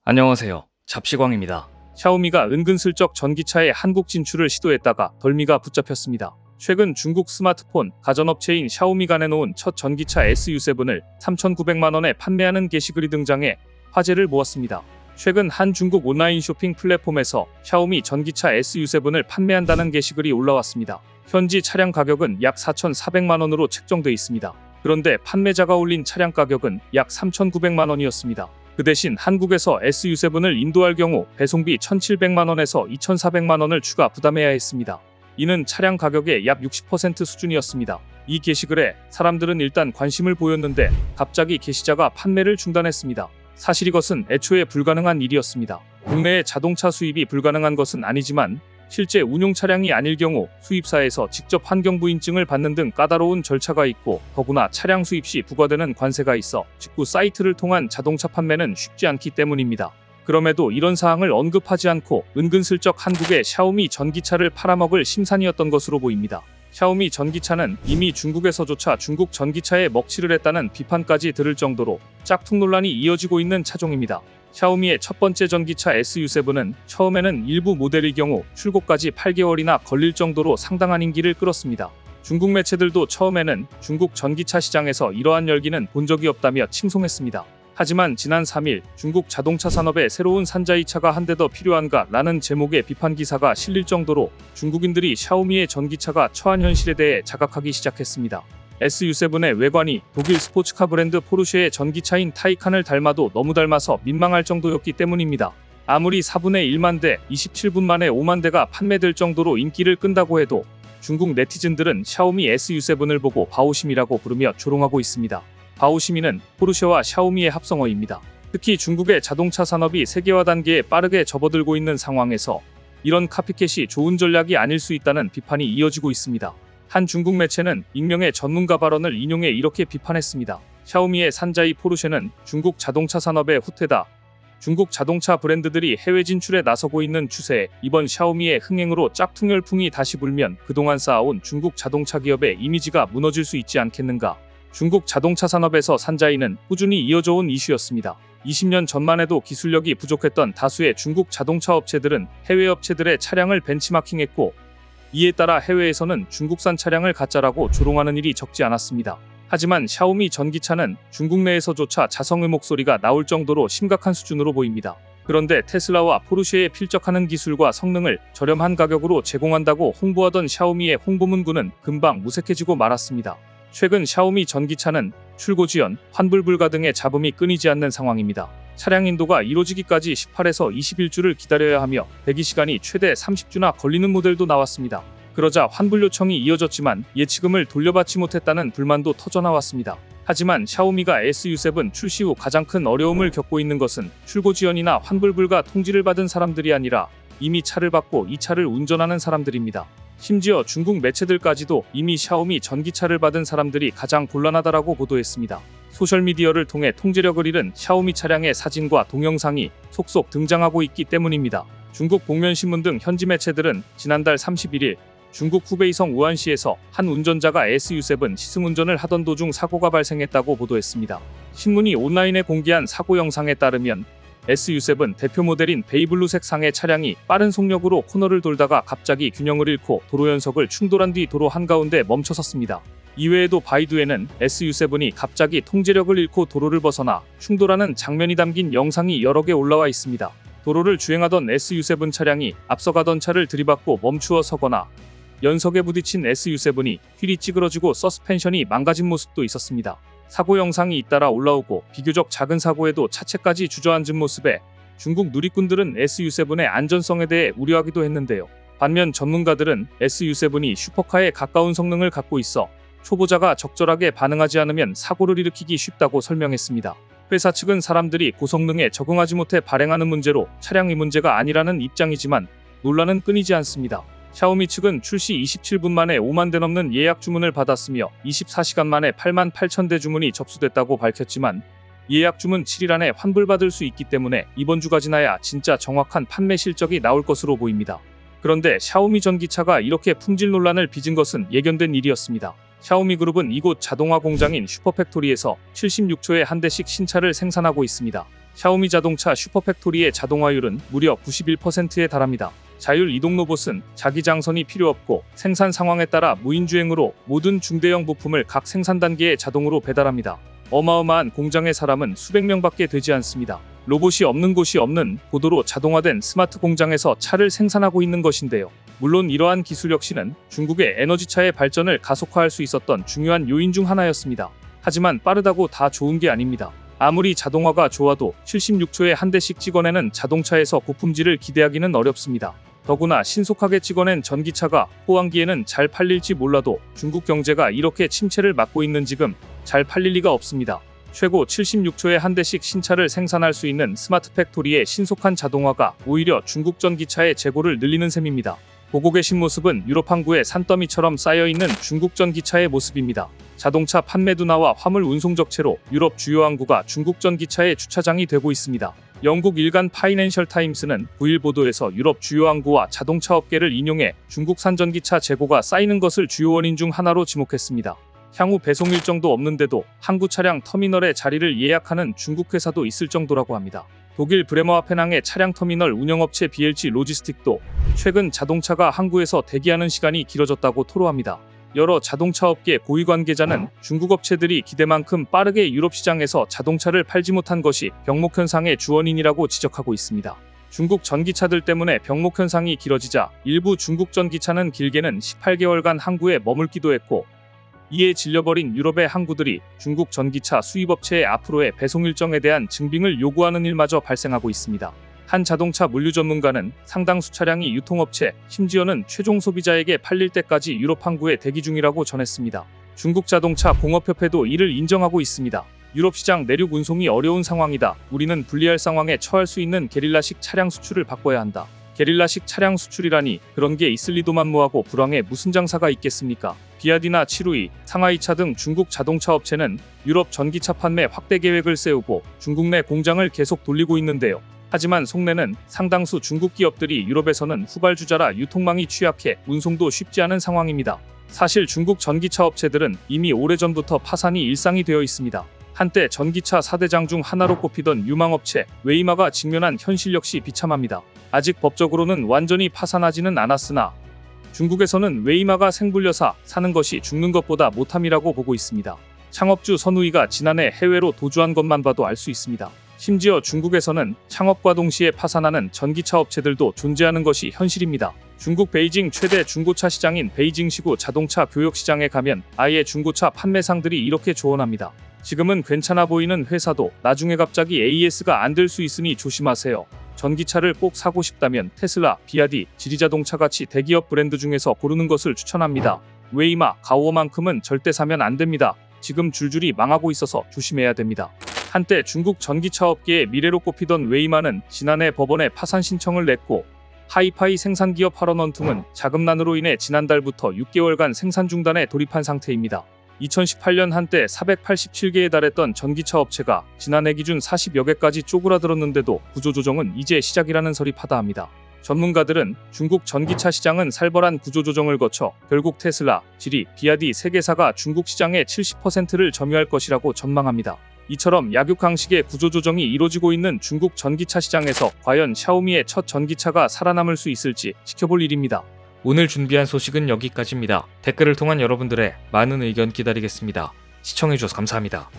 안녕하세요. 잡시광입니다. 샤오미가 은근슬쩍 전기차의 한국 진출을 시도했다가 덜미가 붙잡혔습니다. 최근 중국 스마트폰 가전업체인 샤오미가 내놓은 첫 전기차 SU7을 3,900만원에 판매하는 게시글이 등장해 화제를 모았습니다. 최근 한 중국 온라인 쇼핑 플랫폼에서 샤오미 전기차 SU7을 판매한다는 게시글이 올라왔습니다. 현지 차량 가격은 약 4,400만원으로 책정돼 있습니다. 그런데 판매자가 올린 차량 가격은 약 3,900만원이었습니다. 그 대신 한국에서 SU7을 인도할 경우 배송비 1,700만원에서 2,400만원을 추가 부담해야 했습니다. 이는 차량 가격의 약 60% 수준이었습니다. 이 게시글에 사람들은 일단 관심을 보였는데 갑자기 게시자가 판매를 중단했습니다. 사실 이것은 애초에 불가능한 일이었습니다. 국내에 자동차 수입이 불가능한 것은 아니지만 실제 운용 차량이 아닐 경우 수입사에서 직접 환경부인증을 받는 등 까다로운 절차가 있고, 더구나 차량 수입 시 부과되는 관세가 있어 직구 사이트를 통한 자동차 판매는 쉽지 않기 때문입니다. 그럼에도 이런 사항을 언급하지 않고 은근슬쩍 한국에 샤오미 전기차를 팔아먹을 심산이었던 것으로 보입니다. 샤오미 전기차는 이미 중국에서조차 중국 전기차에 먹칠을 했다는 비판까지 들을 정도로 짝퉁 논란이 이어지고 있는 차종입니다. 샤오미의 첫 번째 전기차 SU7은 처음에는 일부 모델일 경우 출고까지 8개월이나 걸릴 정도로 상당한 인기를 끌었습니다. 중국 매체들도 처음에는 중국 전기차 시장에서 이러한 열기는 본 적이 없다며 칭송했습니다. 하지만 지난 3일 중국 자동차 산업에 새로운 산자이차가 한 대 더 필요한가 라는 제목의 비판 기사가 실릴 정도로 중국인들이 샤오미의 전기차가 처한 현실에 대해 자각하기 시작했습니다. SU7의 외관이 독일 스포츠카 브랜드 포르쉐의 전기차인 타이칸을 닮아도 너무 닮아서 민망할 정도였기 때문입니다. 아무리 4분의 1만 대, 27분 만에 5만 대가 판매될 정도로 인기를 끈다고 해도 중국 네티즌들은 샤오미 SU7을 보고 바오심이라고 부르며 조롱하고 있습니다. 바오심이는 포르쉐와 샤오미의 합성어입니다. 특히 중국의 자동차 산업이 세계화 단계에 빠르게 접어들고 있는 상황에서 이런 카피캣이 좋은 전략이 아닐 수 있다는 비판이 이어지고 있습니다. 한 중국 매체는 익명의 전문가 발언을 인용해 이렇게 비판했습니다. 샤오미의 산자이 포르쉐는 중국 자동차 산업의 후퇴다. 중국 자동차 브랜드들이 해외 진출에 나서고 있는 추세에 이번 샤오미의 흥행으로 짝퉁 열풍이 다시 불면 그동안 쌓아온 중국 자동차 기업의 이미지가 무너질 수 있지 않겠는가. 중국 자동차 산업에서 산자이는 꾸준히 이어져온 이슈였습니다. 20년 전만 해도 기술력이 부족했던 다수의 중국 자동차 업체들은 해외 업체들의 차량을 벤치마킹했고, 이에 따라 해외에서는 중국산 차량을 가짜라고 조롱하는 일이 적지 않았습니다. 하지만 샤오미 전기차는 중국 내에서조차 자성의 목소리가 나올 정도로 심각한 수준으로 보입니다. 그런데 테슬라와 포르쉐에 필적하는 기술과 성능을 저렴한 가격으로 제공한다고 홍보하던 샤오미의 홍보문구는 금방 무색해지고 말았습니다. 최근 샤오미 전기차는 출고 지연, 환불 불가 등의 잡음이 끊이지 않는 상황입니다. 차량 인도가 이루어지기까지 18에서 21주를 기다려야 하며 대기 시간이 최대 30주나 걸리는 모델도 나왔습니다. 그러자 환불 요청이 이어졌지만 예치금을 돌려받지 못했다는 불만도 터져나왔습니다. 하지만 샤오미가 SU7 출시 후 가장 큰 어려움을 겪고 있는 것은 출고 지연이나 환불 불가 통지를 받은 사람들이 아니라 이미 차를 받고 이 차를 운전하는 사람들입니다. 심지어 중국 매체들까지도 이미 샤오미 전기차를 받은 사람들이 가장 곤란하다라고 보도했습니다. 소셜미디어를 통해 통제력을 잃은 샤오미 차량의 사진과 동영상이 속속 등장하고 있기 때문입니다. 중국 복면신문 등 현지 매체들은 지난달 31일 중국 후베이성 우안시에서 한 운전자가 SU7 시승운전을 하던 도중 사고가 발생했다고 보도했습니다. 신문이 온라인에 공개한 사고 영상에 따르면 SU7 대표 모델인 베이블루색 상의 차량이 빠른 속력으로 코너를 돌다가 갑자기 균형을 잃고 도로 연석을 충돌한 뒤 도로 한가운데 멈춰섰습니다. 이외에도 바이두에는 SU7이 갑자기 통제력을 잃고 도로를 벗어나 충돌하는 장면이 담긴 영상이 여러 개 올라와 있습니다. 도로를 주행하던 SU7 차량이 앞서가던 차를 들이받고 멈추어 서거나 연석에 부딪힌 SU7이 휠이 찌그러지고 서스펜션이 망가진 모습도 있었습니다. 사고 영상이 잇따라 올라오고 비교적 작은 사고에도 차체까지 주저앉은 모습에 중국 누리꾼들은 SU7의 안전성에 대해 우려하기도 했는데요. 반면 전문가들은 SU7이 슈퍼카에 가까운 성능을 갖고 있어 초보자가 적절하게 반응하지 않으면 사고를 일으키기 쉽다고 설명했습니다. 회사 측은 사람들이 고성능에 적응하지 못해 발행하는 문제로 차량의 문제가 아니라는 입장이지만 논란은 끊이지 않습니다. 샤오미 측은 출시 27분 만에 5만 대 넘는 예약 주문을 받았으며 24시간 만에 8만 8천 대 주문이 접수됐다고 밝혔지만 예약 주문 7일 안에 환불받을 수 있기 때문에 이번 주가 지나야 진짜 정확한 판매 실적이 나올 것으로 보입니다. 그런데 샤오미 전기차가 이렇게 품질 논란을 빚은 것은 예견된 일이었습니다. 샤오미 그룹은 이곳 자동화 공장인 슈퍼팩토리에서 76초에 한 대씩 신차를 생산하고 있습니다. 샤오미 자동차 슈퍼팩토리의 자동화율은 무려 91%에 달합니다. 자율 이동 로봇은 자기 장선이 필요 없고 생산 상황에 따라 무인주행으로 모든 중대형 부품을 각 생산 단계에 자동으로 배달합니다. 어마어마한 공장의 사람은 수백 명밖에 되지 않습니다. 로봇이 없는 곳이 없는 고도로 자동화된 스마트 공장에서 차를 생산하고 있는 것인데요. 물론 이러한 기술 역시는 중국의 에너지차의 발전을 가속화할 수 있었던 중요한 요인 중 하나였습니다. 하지만 빠르다고 다 좋은 게 아닙니다. 아무리 자동화가 좋아도 76초에 한 대씩 찍어내는 자동차에서 고품질을 기대하기는 어렵습니다. 더구나 신속하게 찍어낸 전기차가 호황기에는 잘 팔릴지 몰라도 중국 경제가 이렇게 침체를 맞고 있는 지금 잘 팔릴 리가 없습니다. 최고 76초에 한 대씩 신차를 생산할 수 있는 스마트 팩토리의 신속한 자동화가 오히려 중국 전기차의 재고를 늘리는 셈입니다. 보고 계신 모습은 유럽 항구에 산더미처럼 쌓여있는 중국 전기차의 모습입니다. 자동차 판매 둔화와 화물 운송 적체로 유럽 주요 항구가 중국 전기차의 주차장이 되고 있습니다. 영국 일간 파이낸셜 타임스는 9일 보도에서 유럽 주요 항구와 자동차 업계를 인용해 중국산 전기차 재고가 쌓이는 것을 주요 원인 중 하나로 지목했습니다. 향후 배송 일정도 없는데도 항구 차량 터미널에 자리를 예약하는 중국 회사도 있을 정도라고 합니다. 독일 브레머하펜항의 차량 터미널 운영업체 BLG 로지스틱도 최근 자동차가 항구에서 대기하는 시간이 길어졌다고 토로합니다. 여러 자동차 업계 고위 관계자는 중국 업체들이 기대만큼 빠르게 유럽 시장에서 자동차를 팔지 못한 것이 병목 현상의 주원인이라고 지적하고 있습니다. 중국 전기차들 때문에 병목 현상이 길어지자 일부 중국 전기차는 길게는 18개월간 항구에 머물기도 했고, 이에 질려버린 유럽의 항구들이 중국 전기차 수입업체의 앞으로의 배송 일정에 대한 증빙을 요구하는 일마저 발생하고 있습니다. 한 자동차 물류 전문가는 상당수 차량이 유통업체, 심지어는 최종 소비자에게 팔릴 때까지 유럽 항구에 대기 중이라고 전했습니다. 중국 자동차 공업협회도 이를 인정하고 있습니다. 유럽 시장 내륙 운송이 어려운 상황이다. 우리는 불리할 상황에 처할 수 있는 게릴라식 차량 수출을 바꿔야 한다. 게릴라식 차량 수출이라니 그런 게 있을 리도 만무하고 불황에 무슨 장사가 있겠습니까? 비아디나 치루이, 상하이차 등 중국 자동차 업체는 유럽 전기차 판매 확대 계획을 세우고 중국 내 공장을 계속 돌리고 있는데요. 하지만 속내는 상당수 중국 기업들이 유럽에서는 후발주자라 유통망이 취약해 운송도 쉽지 않은 상황입니다. 사실 중국 전기차 업체들은 이미 오래전부터 파산이 일상이 되어 있습니다. 한때 전기차 4대장 중 하나로 꼽히던 유망업체 웨이마가 직면한 현실 역시 비참합니다. 아직 법적으로는 완전히 파산하지는 않았으나 중국에서는 웨이마가 생불려사 사는 것이 죽는 것보다 못함이라고 보고 있습니다. 창업주 선우이가 지난해 해외로 도주한 것만 봐도 알 수 있습니다. 심지어 중국에서는 창업과 동시에 파산하는 전기차 업체들도 존재하는 것이 현실입니다. 중국 베이징 최대 중고차 시장인 베이징시구 자동차 교역 시장에 가면 아예 중고차 판매상들이 이렇게 조언합니다. 지금은 괜찮아 보이는 회사도 나중에 갑자기 AS가 안 될 수 있으니 조심하세요. 전기차를 꼭 사고 싶다면 테슬라, 비아디, 지리자동차같이 대기업 브랜드 중에서 고르는 것을 추천합니다. 웨이마, 가오어만큼은 절대 사면 안 됩니다. 지금 줄줄이 망하고 있어서 조심해야 됩니다. 한때 중국 전기차 업계의 미래로 꼽히던 웨이마는 지난해 법원에 파산 신청을 냈고, 하이파이 생산기업 하런원퉁은 자금난으로 인해 지난달부터 6개월간 생산 중단에 돌입한 상태입니다. 2018년 한때 487개에 달했던 전기차 업체가 지난해 기준 40여 개까지 쪼그라들었는데도 구조조정은 이제 시작이라는 설이 파다합니다. 전문가들은 중국 전기차 시장은 살벌한 구조조정을 거쳐 결국 테슬라, 지리, 비아디 3개사가 중국 시장의 70%를 점유할 것이라고 전망합니다. 이처럼 약육강식의 구조조정이 이루어지고 있는 중국 전기차 시장에서 과연 샤오미의 첫 전기차가 살아남을 수 있을지 지켜볼 일입니다. 오늘 준비한 소식은 여기까지입니다. 댓글을 통한 여러분들의 많은 의견 기다리겠습니다. 시청해주셔서 감사합니다.